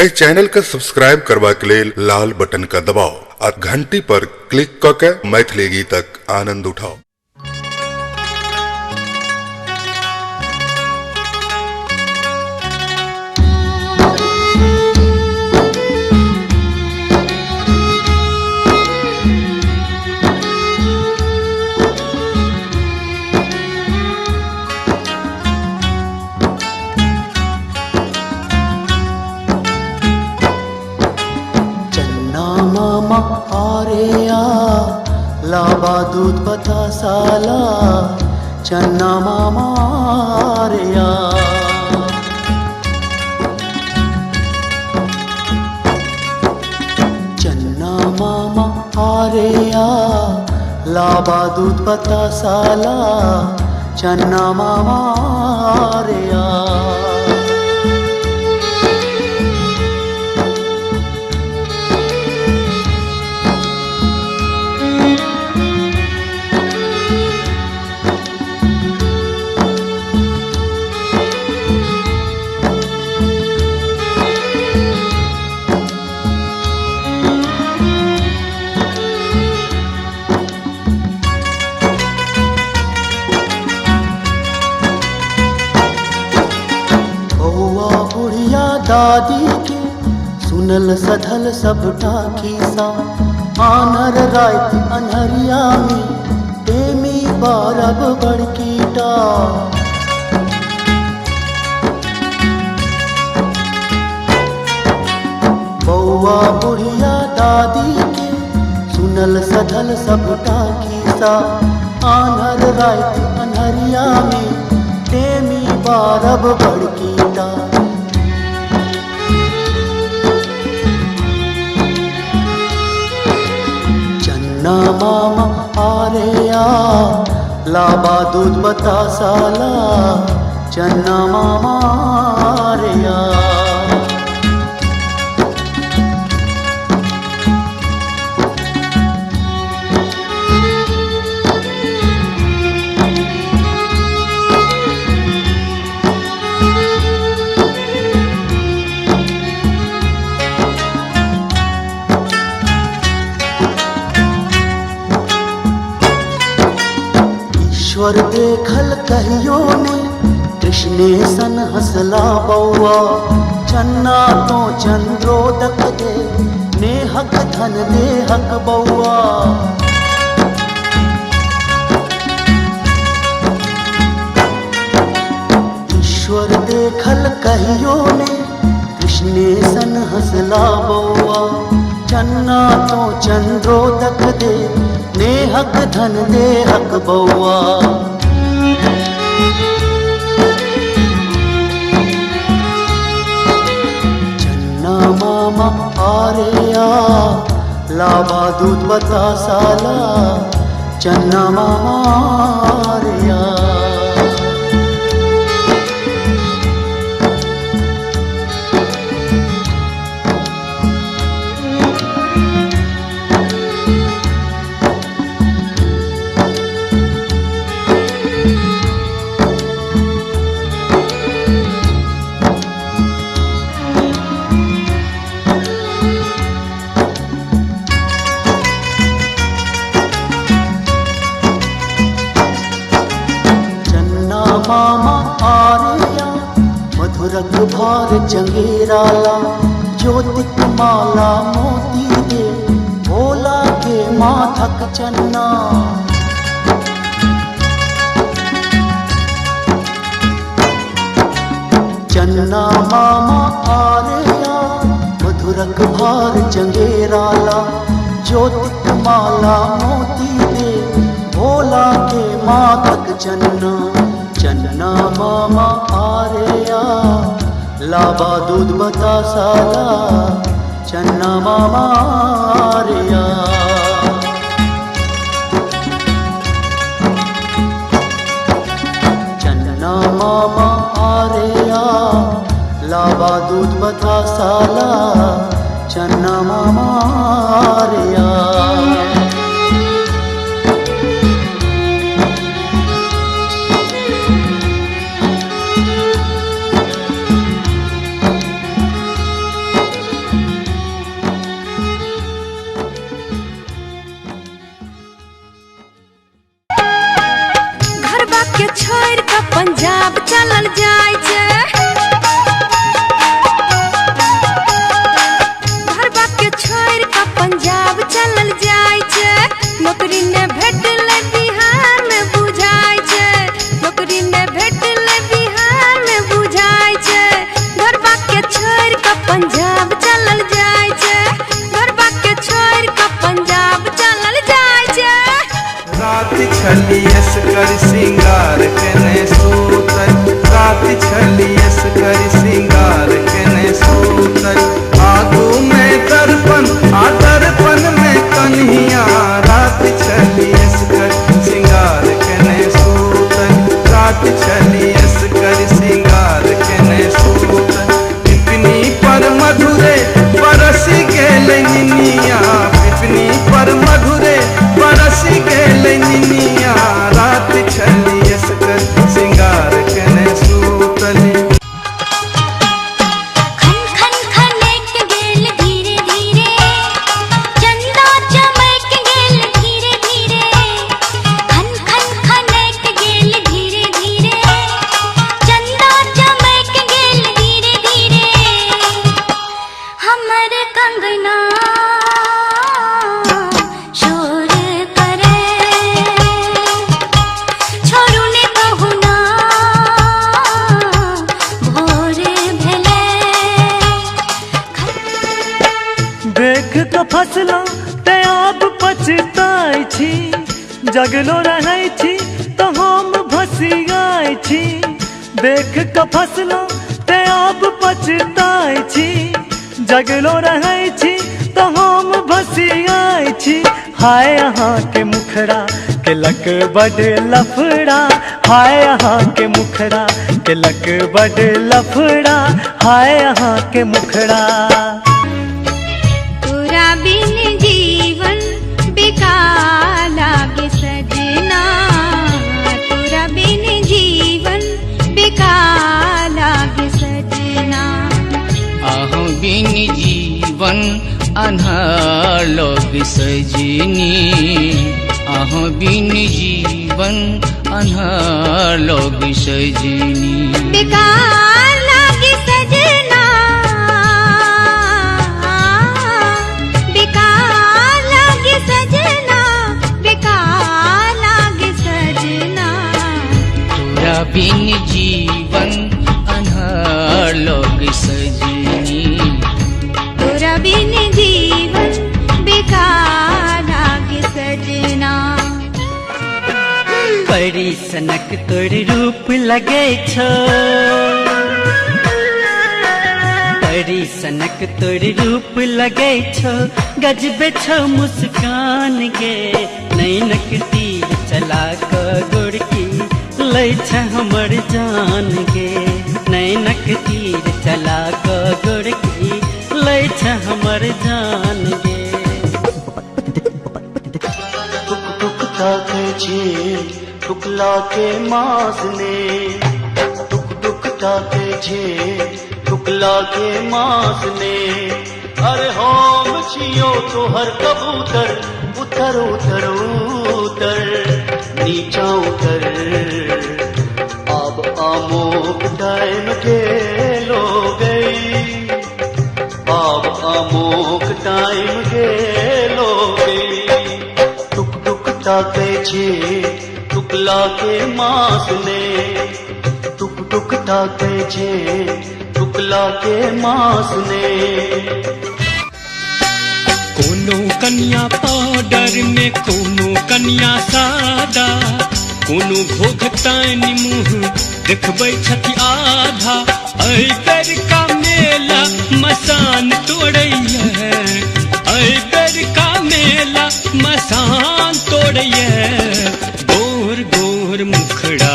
ए channel का subscribe करवा के लेल लाल बटन का दबाओ और घंटी पर क्लिक करके मैथिली गीतक आनंद उठाओ। मामा आरेया लाबा दूध बता साला चन्ना मामा आरेया चन्ना मामा आरेया लाबा दूध बता साला चन्ना मामा आरेया दादी के सुनल सधल सबटा खीसा आनर रात अनहरिया में प्रेमी बारब बड़कीटा बौआ बुढ़िया दादी के सुनल सधल सबटा खीसा आनर रात अनहरिया में प्रेमी बारब बड़कीटा चन्ना मामा आरेया लाबा दूध बता साला चन्ना मामा आरेया ईश्वर देखल कहियो ने कृष्णे सन हसला बौआ चन्ना तो चंद्रोदक दे नेहक धन देहक बौआ ईश्वर देखल कहियो ने कृष्णे सन हसला बौआ चन्ना तो चंद्रोदक दे नेहक धन देहक बौआ चन्ना मामा आरेया लाबा दूध बता साला चन्ना मामा आरेया मामा आरेया मधुरक भार चंगेराला ज्योतिक माला मोती दे भोला के माथक चन्ना चन्ना मामा आरेया मधुरक भार चंगेराला ज्योतिक माला मोती दे भोला के माथक चन्ना चन्ना मामा आरेया लाबा दूध बता साला चन्ना मामा आरेया चन्ना मामा आरेया लाबा दूध बता साला चन्ना मामा आरेया का पंजाब चलल जाय छे, गरबा के छोड़ का पंजाब चलल जाय छे। रात छलियस कर सिंगार केने सूतल, रात छलियस कर सिंगार केने सूतल। आगू में दर्पण आ दर्पण में कन्हिया, रात छलियस कर सिंगार केने सूतल, रात छलियस कर सिंगार केने सूतल। पिपनी पर मधुरे बरस गेल निनिया, पिपनी पर मधुरे बरस गेल निनिया, रात छलियस कर सिंगार केने सूतली। खन खन खनेक गेल धीरे धीरे, चंदा चमक गेल धीरे धीरे। खन खन खनेक गेल धीरे धीरे, चंदा चमक गेल धीरे धीरे। हमर कंगना शोर करे, छोरू ने कहू ना भोर भेले। देख के फसलो ते आब पछताई छी, जगलो रहै छी तो हम भसियाई छी। देख के फसलो ते आब पछताई छी, जगलो रहै छी तो हम भसियाई छी। हाय यहाँ के मुखड़ा के लक बड़ लफड़ा, हाय यहाँ के मुखड़ा के लक बड़ लफड़ा, हाय यहाँ के मुखड़ा। तोरा बिन जीवन बेकार लागे सजना, तोरा बिन जीवन बेकार लागे सजना। आहू बिन जीवन अन्हार लोग सजनी, आहू बिन जीवन अन्हार लोग सजनी। बेकार लागे सजना, बेकार लागे सजना, बेकार लागे सजना। तोरा बिन जीवन अन्हार लोग सजनी, तोरा बिन जीवन बेकार लागे सजना। परी सनक तोर रूप लगे छो, परी सनक तोर रूप लगे छो, गजबे छो मुस्कान गे। नैनक तीर चला क गोरकी लै छ हमर जान गे, नैनक तीर चला क गोरकी लै छ हमर जान गे। टुक टुक ताके छे टुकला के मास ने, टुक टुक ताके छे टुकला के मास ने। अरे हम छियो तोहर कबूतर, उतर उतर उतर नीचा उतर। अब आमोक टाइम गेलो गई, अब आमोक टाइम गेलो गई। टुक टुक ताके छे टुकला के मास ने, टुक टुक ताके छे टुकला के मास ने। कोनो कन्या पाउडर में, कोनो कन्या सादा, कोनो घोघतानी मुँह देखबै छथि आधा। ऐ बेर का मेला मसान तोड़ैया, ऐ बेर का मेला मसान तोड़ैया। गोर गोर मुखड़ा